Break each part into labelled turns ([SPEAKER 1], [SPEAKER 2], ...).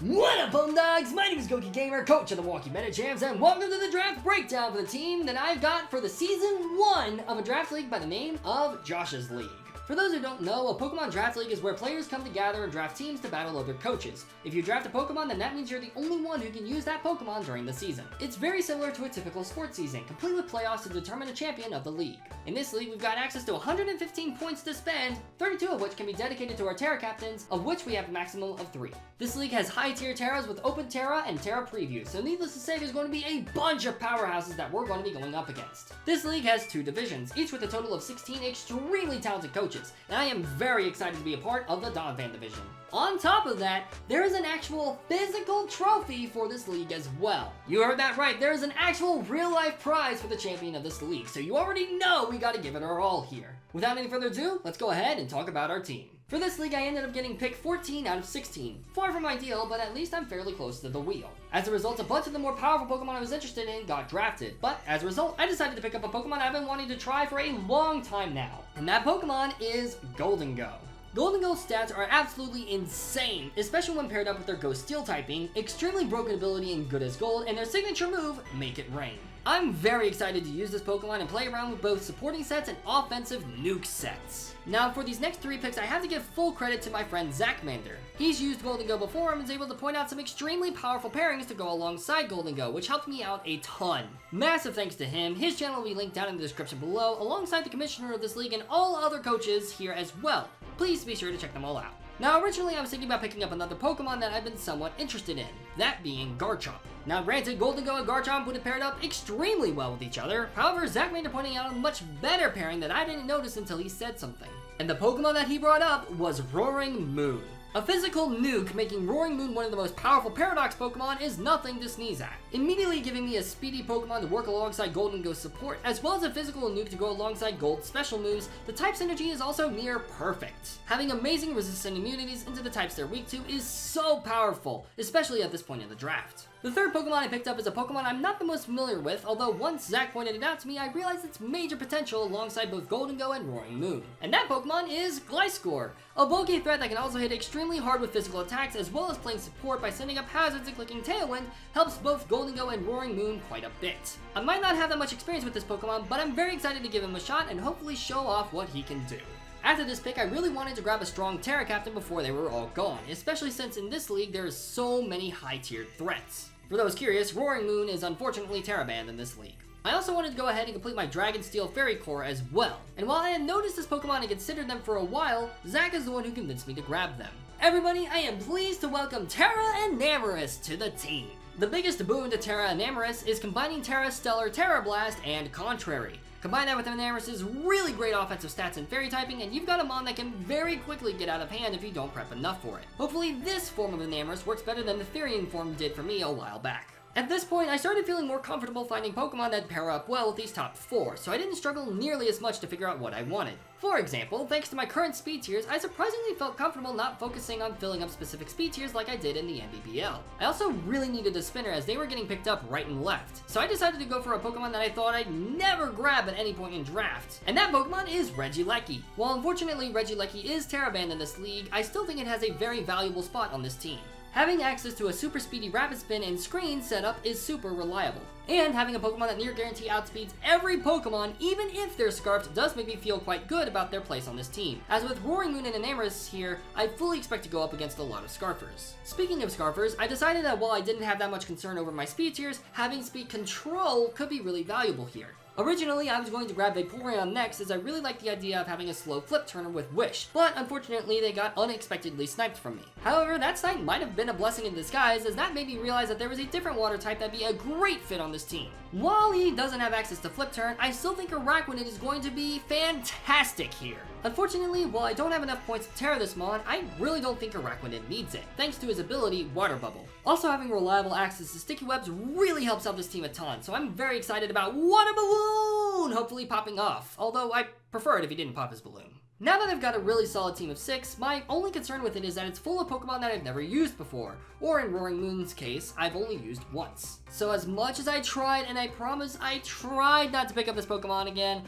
[SPEAKER 1] What up, Homedawgs? My name is Gokey Gamer, coach of the Milwaukee Medichams, and welcome to the draft breakdown for the team that I've got for the Season 1 of a draft league by the name of Josh's League. For those who don't know, a Pokemon draft league is where players come together and draft teams to battle other coaches. If you draft a Pokemon, then that means you're the only one who can use that Pokemon during the season. It's very similar to a typical sports season, complete with playoffs to determine a champion of the league. In this league, we've got access to 115 points to spend, 32 of which can be dedicated to our Terra captains, of which we have a maximum of 3. This league has high tier Terras with open Terra and Terra previews, so needless to say, there's going to be a bunch of powerhouses that we're going to be going up against. This league has 2 divisions, each with a total of 16 extremely talented coaches, and I am very excited to be a part of the DONPHAN division. On top of that, there is an actual physical trophy for this league as well. You heard that right, there is an actual real-life prize for the champion of this league, so you already know we gotta give it our all here. Without any further ado, let's go ahead and talk about our team. For this league, I ended up getting picked 14 out of 16. Far from ideal, but at least I'm fairly close to the wheel. As a result, a bunch of the more powerful Pokemon I was interested in got drafted, but as a result, I decided to pick up a Pokemon I've been wanting to try for a long time now. And that Pokemon is Gholdengo. Gholdengo's stats are absolutely insane, especially when paired up with their Ghost Steel typing, extremely broken ability in Good as Gold, and their signature move, Make It Rain. I'm very excited to use this Pokemon and play around with both supporting sets and offensive nuke sets. Now for these next 3 picks, I have to give full credit to my friend Zachmander. He's used Gholdengo before and was able to point out some extremely powerful pairings to go alongside Gholdengo, which helped me out a ton. Massive thanks to him. His channel will be linked down in the description below, alongside the commissioner of this league and all other coaches here as well. Please be sure to check them all out. Now originally I was thinking about picking up another Pokemon that I've been somewhat interested in, that being Garchomp. Now granted, Gholdengo and Garchomp would have paired up extremely well with each other, however Zachmander pointing out a much better pairing that I didn't notice until he said something. And the Pokemon that he brought up was Roaring Moon. A physical nuke making Roaring Moon one of the most powerful Paradox Pokemon is nothing to sneeze at. Immediately giving me a speedy Pokemon to work alongside Gholdengo's support, as well as a physical nuke to go alongside Gold's special moves, the type synergy is also near perfect. Having amazing resistant immunities into the types they're weak to is so powerful, especially at this point in the draft. The third Pokemon I picked up is a Pokemon I'm not the most familiar with, although once Zach pointed it out to me, I realized its major potential alongside both Gholdengo and Roaring Moon. And that Pokemon is Gliscor, a bulky threat that can also hit extremely hard with physical attacks, as well as playing support by sending up hazards and clicking Tailwind, helps both Gholdengo and Roaring Moon quite a bit. I might not have that much experience with this Pokemon, but I'm very excited to give him a shot and hopefully show off what he can do. After this pick, I really wanted to grab a strong Terra captain before they were all gone, especially since in this league there is so many high-tiered threats. For those curious, Roaring Moon is unfortunately Terra banned in this league. I also wanted to go ahead and complete my Dragon Steel Fairy Core as well, and while I had noticed this Pokemon and considered them for a while, Zach is the one who convinced me to grab them. Everybody, I am pleased to welcome Terra and Enamorus to the team. The biggest boon to Terra and Enamorus is combining Terra Stellar, Terra Blast, and Contrary. Combine that with Enamorus' really great offensive stats and fairy typing, and you've got a mon that can very quickly get out of hand if you don't prep enough for it. Hopefully this form of Enamorus works better than the Therian form did for me a while back. At this point, I started feeling more comfortable finding Pokemon that pair up well with these top 4, so I didn't struggle nearly as much to figure out what I wanted. For example, thanks to my current speed tiers, I surprisingly felt comfortable not focusing on filling up specific speed tiers like I did in the NBBL. I also really needed a spinner as they were getting picked up right and left, so I decided to go for a Pokemon that I thought I'd never grab at any point in draft, and that Pokemon is Regieleki. While unfortunately Regieleki is Terra banned in this league, I still think it has a very valuable spot on this team. Having access to a super speedy rapid spin and screen setup is super reliable. And having a Pokemon that near guarantee outspeeds every Pokemon, even if they're Scarfed, does make me feel quite good about their place on this team. As with Roaring Moon and Enamorus here, I fully expect to go up against a lot of Scarfers. Speaking of Scarfers, I decided that while I didn't have that much concern over my speed tiers, having speed control could be really valuable here. Originally, I was going to grab Vaporeon next as I really liked the idea of having a slow flip turner with Wish, but unfortunately they got unexpectedly sniped from me. However, that snipe might have been a blessing in disguise as that made me realize that there was a different water type that'd be a great fit on this team. While he doesn't have access to flip turn, I still think Araquanid is going to be fantastic here. Unfortunately, while I don't have enough points to Terra this mon, I really don't think Araquanid needs it, thanks to his ability, Water Bubble. Also having reliable access to Sticky Webs really helps out this team a ton, so I'm very excited about Water Balloon hopefully popping off, although I prefer it if he didn't pop his balloon. Now that I've got a really solid team of 6, my only concern with it is that it's full of Pokemon that I've never used before, or in Roaring Moon's case, I've only used once. So as much as I tried, and I promise I tried not to pick up this Pokemon again,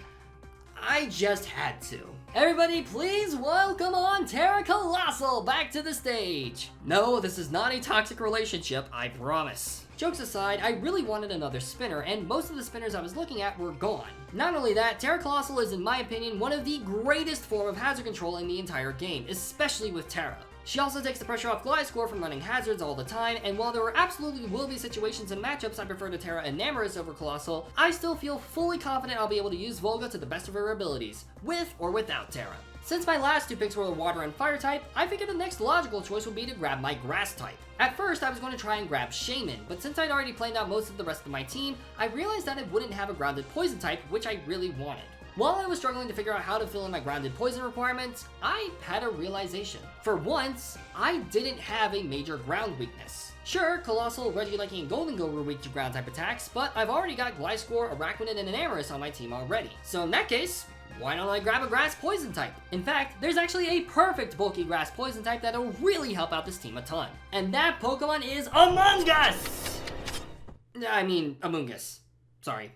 [SPEAKER 1] I just had to. Everybody, please welcome on Terra Colossal back to the stage. No, this is not a toxic relationship, I promise. Jokes aside, I really wanted another spinner, and most of the spinners I was looking at were gone. Not only that, Terra Colossal is, in my opinion, one of the greatest form of hazard control in the entire game, especially with Terra. She also takes the pressure off Gliscor from running hazards all the time, and while there absolutely will be situations and matchups I prefer to Terra Enamorous over Colossal, I still feel fully confident I'll be able to use Volga to the best of her abilities, with or without Terra. Since my last two picks were the Water and Fire type, I figured the next logical choice would be to grab my Grass type. At first, I was going to try and grab Shaman, but since I'd already planned out most of the rest of my team, I realized that it wouldn't have a grounded Poison type, which I really wanted. While I was struggling to figure out how to fill in my grounded poison requirements, I had a realization. For once, I didn't have a major ground weakness. Sure, Colossal, Regieleki, and Gholdengo were weak to ground type attacks, but I've already got Gliscor, Araquanid, and Enamorous on my team already. So in that case, why don't I grab a grass poison type? In fact, there's actually a perfect bulky grass poison type that'll really help out this team a ton. And that Pokemon is Among Us! Among Us. Sorry.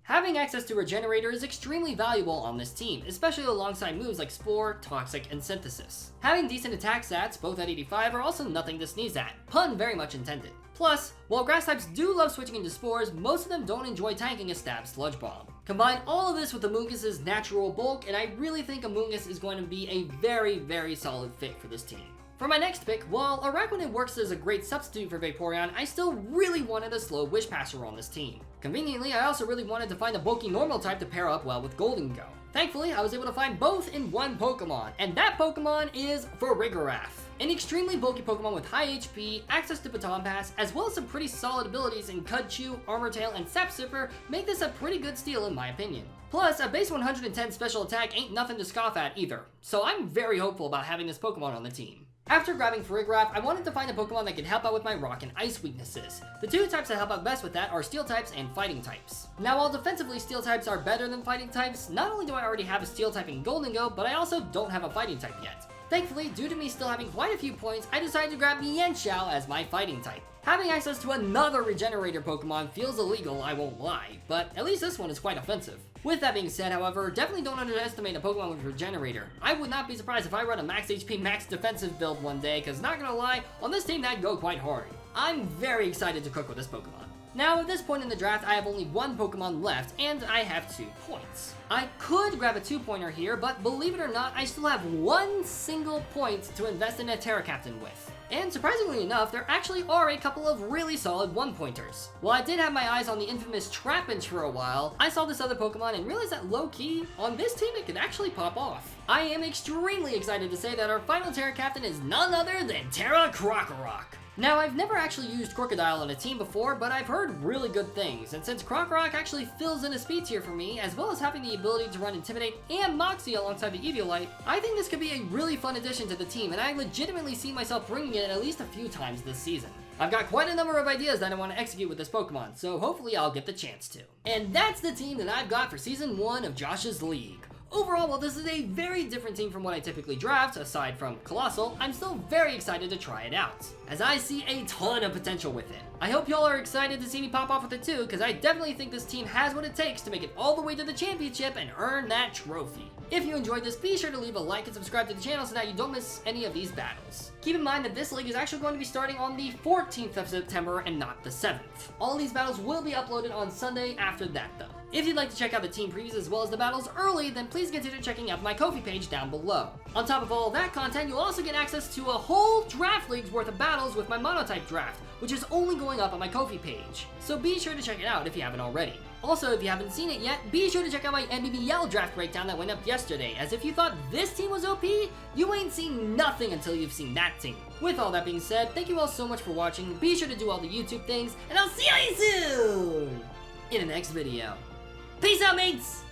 [SPEAKER 1] Having access to Regenerator is extremely valuable on this team, especially alongside moves like Spore, Toxic, and Synthesis. Having decent attack stats, both at 85, are also nothing to sneeze at. Pun very much intended. Plus, while grass types do love switching into Spores, most of them don't enjoy tanking a stab Sludge Bomb. Combine all of this with Amoongus's natural bulk, and I really think Amoongus is going to be a very, very solid fit for this team. For my next pick, while Araquanid works as a great substitute for Vaporeon, I still really wanted a slow Wish Passer on this team. Conveniently, I also really wanted to find a bulky normal type to pair up well with Gholdengo. Thankfully, I was able to find both in one Pokemon, and that Pokemon is Farigiraf. An extremely bulky Pokemon with high HP, access to Baton Pass, as well as some pretty solid abilities in Cudchew, Armor Tail, and Sap Sipper make this a pretty good steal in my opinion. Plus, a base 110 special attack ain't nothing to scoff at either, so I'm very hopeful about having this Pokemon on the team. After grabbing Farigiraf, I wanted to find a Pokemon that could help out with my Rock and Ice weaknesses. The two types that help out best with that are Steel types and Fighting types. Now, while defensively Steel types are better than Fighting types, not only do I already have a Steel type in Gholdengo, but I also don't have a Fighting type yet. Thankfully, due to me still having quite a few points, I decided to grab Mienshao as my Fighting type. Having access to another Regenerator Pokemon feels illegal, I won't lie, but at least this one is quite offensive. With that being said, however, definitely don't underestimate a Pokemon with Regenerator. I would not be surprised if I run a max HP, max defensive build one day, cause not gonna lie, on this team that'd go quite hard. I'm very excited to cook with this Pokemon. Now, at this point in the draft, I have only one Pokemon left, and I have 2 points. I could grab a 2-pointer here, but believe it or not, I still have one single point to invest in a Terra Captain with. And surprisingly enough, there actually are a couple of really solid 1-pointers. While I did have my eyes on the infamous Trapinch for a while, I saw this other Pokemon and realized that low-key, on this team it could actually pop off. I am extremely excited to say that our final Terra Captain is none other than Terra Krokorok. Now, I've never actually used Crocodile on a team before, but I've heard really good things, and since Krokorok actually fills in a speed tier for me, as well as having the ability to run Intimidate and Moxie alongside the Eviolite, I think this could be a really fun addition to the team, and I legitimately see myself bringing it at least a few times this season. I've got quite a number of ideas that I want to execute with this Pokemon, so hopefully I'll get the chance to. And that's the team that I've got for Season 1 of Josh's League. Overall, while this is a very different team from what I typically draft, aside from Colossal, I'm still very excited to try it out, as I see a ton of potential with it. I hope y'all are excited to see me pop off with it too, because I definitely think this team has what it takes to make it all the way to the championship and earn that trophy. If you enjoyed this, be sure to leave a like and subscribe to the channel so that you don't miss any of these battles. Keep in mind that this league is actually going to be starting on the 14th of September and not the 7th. All these battles will be uploaded on Sunday after that though. If you'd like to check out the team previews as well as the battles early, then please consider checking out my Ko-fi page down below. On top of all of that content, you'll also get access to a whole draft league's worth of battles with my Monotype draft, which is only going up on my Ko-fi page. So be sure to check it out if you haven't already. Also, if you haven't seen it yet, be sure to check out my NBBL draft breakdown that went up yesterday, as if you thought this team was OP, you ain't seen nothing until you've seen that team. With all that being said, thank you all so much for watching, be sure to do all the YouTube things, and I'll see you soon in the next video. Peace out, mates!